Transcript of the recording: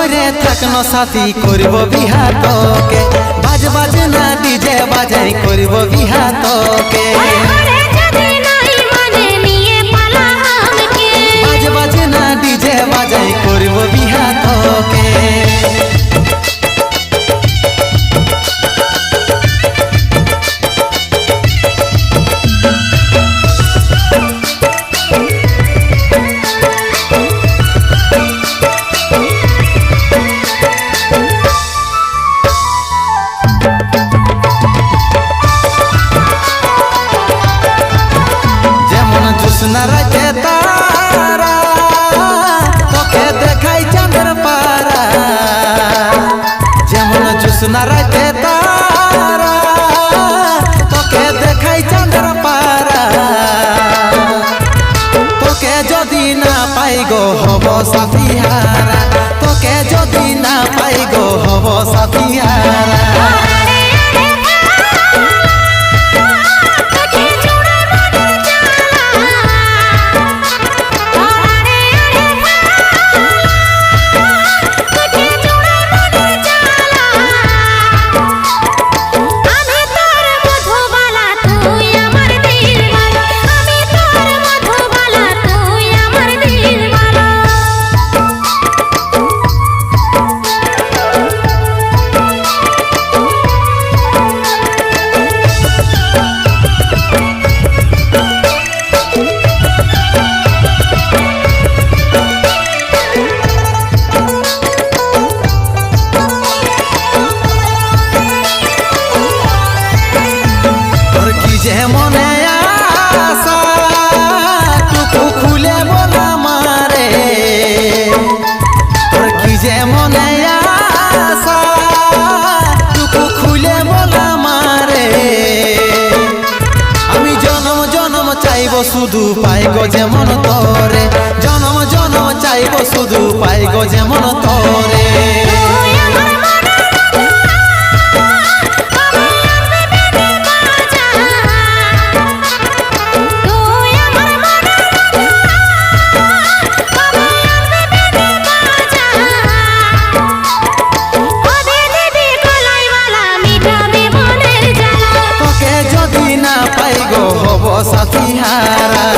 ধরে থাকনো সাথী করব বিহা তোকে বাজ বাজ না ডিজে বাজাই করব বিহা তোকে বাজ বাজ না ডিজে বাজাই করব বিহা তোকে জোসনা রাতে তারা তোকে দেখাই চাঁদের পারা যেমন জোসনা রাতে তারা তোকে দেখাই চাঁদের পারা তোকে যদি না পাই গো হব সাথী হারা তোকে যদি না পাই গো হব সাথী হারা মনে আশা টুকু খুলে বলা মারে তোর কি যে মনে আশা টুকু খুলে বলা মারে আমি জনম জনম চাইব শুধু পাই গো যেমন তোরে জনম জনম চাইব শুধু পাই গো যেমন তোরে সাথী হারা